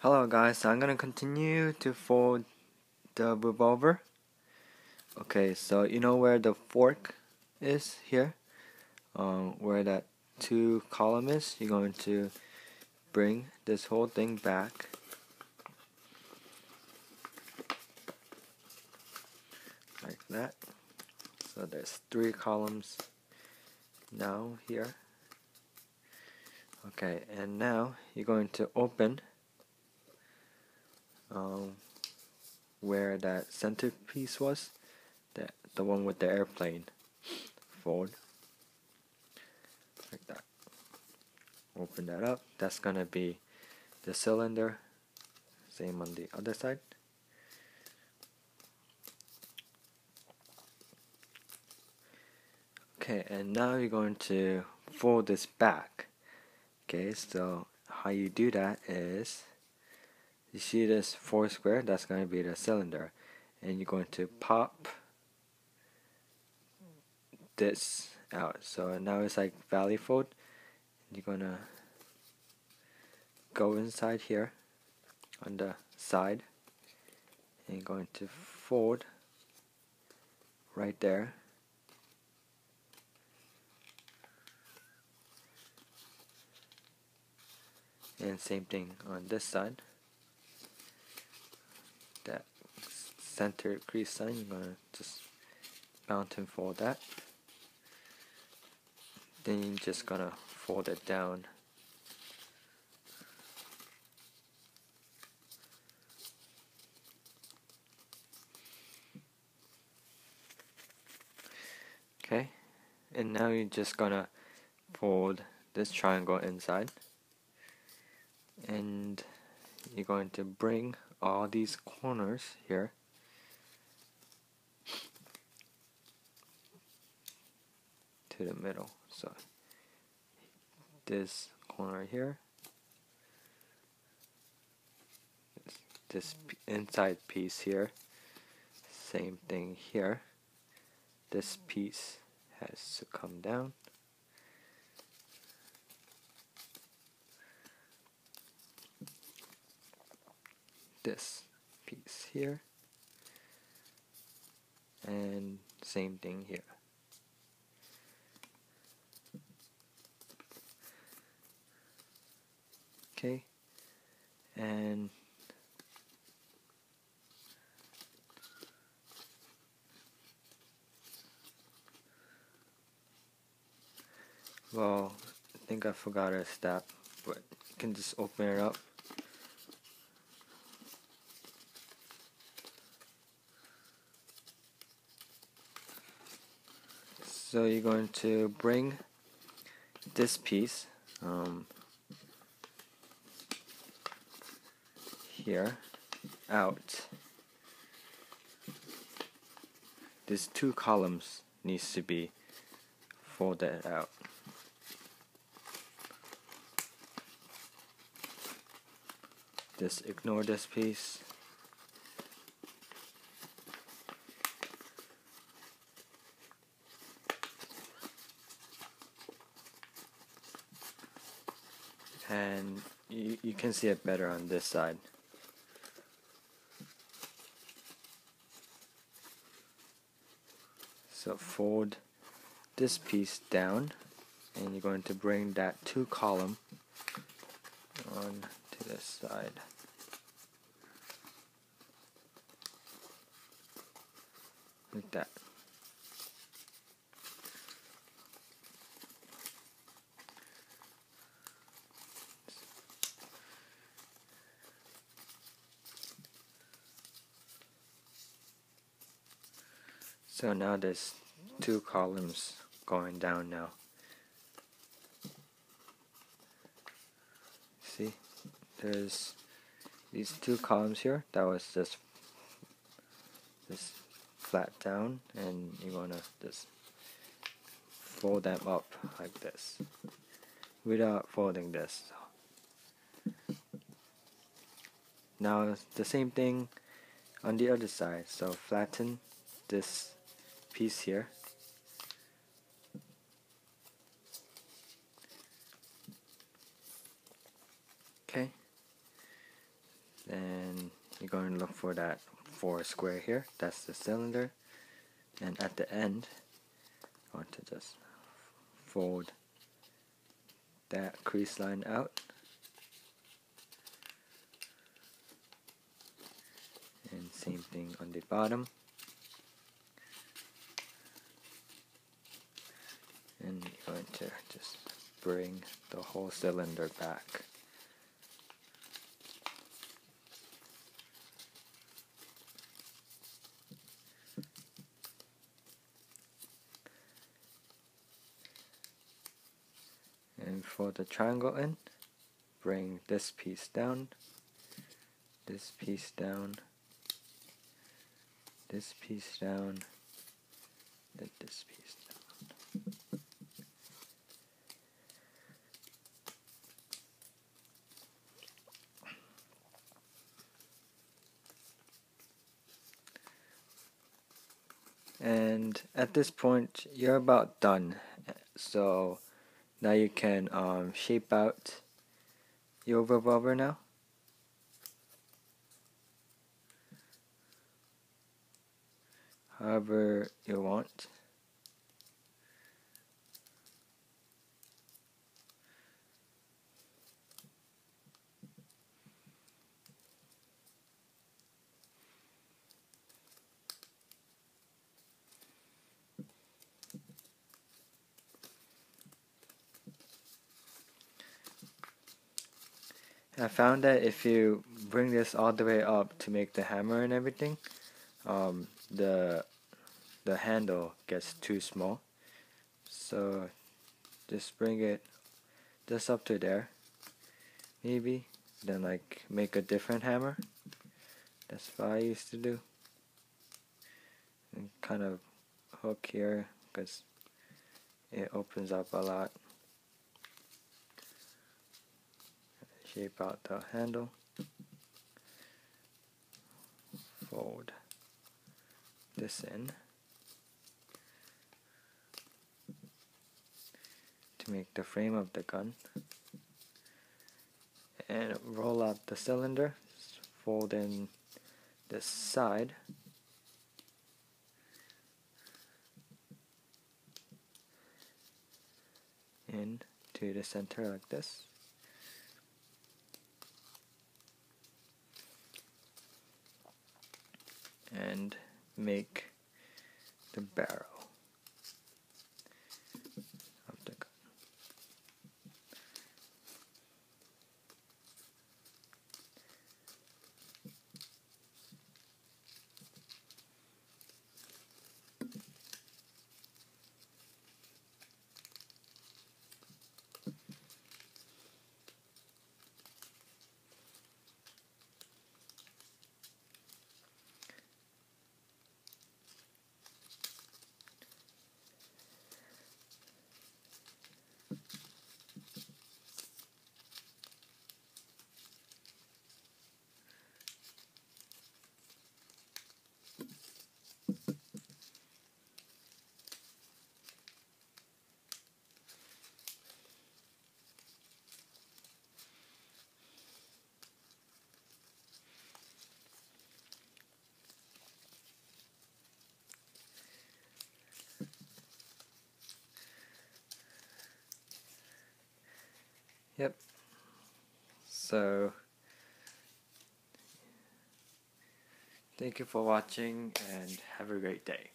Hello guys, so I'm gonna continue to fold the revolver. Okay, so you know where the fork is here? Where that two column is, you're going to bring this whole thing back. Like that. So there's three columns now here. Okay, and now you're going to open where that centerpiece was, the one with the airplane. Fold like that. Open that up. That's gonna be the cylinder. Same on the other side. Okay, and now you're going to fold this back. Okay, so how you do that is, you see this four square, that's going to be the cylinder, and you're going to pop this out. So now it's like valley fold. You're going to go inside here on the side, and you're going to fold right there. And same thing on this side. That center crease line, you're gonna just mountain fold that. Then you're just gonna fold it down. Okay, and now you're just gonna fold this triangle inside, and you're going to bring all these corners here to the middle. So this corner here, this inside piece here, same thing here. This piece has to come down. This piece here, and same thing here. Okay, and well, I think I forgot a step, but you can just open it up. So you're going to bring this piece here out. These two columns needs to be folded out. Just ignore this piece. And you can see it better on this side. So fold this piece down, and you're going to bring that two column on to this side. Like that. So now there's two columns going down now. See, there's these two columns here. That was just flat down, and you're gonna just fold them up like this without folding this. Now the same thing on the other side. So flatten this piece here. Okay, Then you're going to look for that 4 square here. That's the cylinder. And at the end, I want to just fold that crease line out. And same thing on the bottom. And you're going to just bring the whole cylinder back. And for the triangle end, bring this piece down, this piece down, this piece down, and this piece down. And at this point, you're about done. So now you can shape out your revolver now. However you want. I found that if you bring this all the way up to make the hammer and everything, the handle gets too small. So just bring it just up to there, maybe. Then like make a different hammer. That's what I used to do. And kind of hook here because it opens up a lot. Shape out the handle. Fold this in to make the frame of the gun. And roll out the cylinder. Fold in this side. In to the center like this. And make the barrel of the gun. Yep. So thank you for watching and have a great day.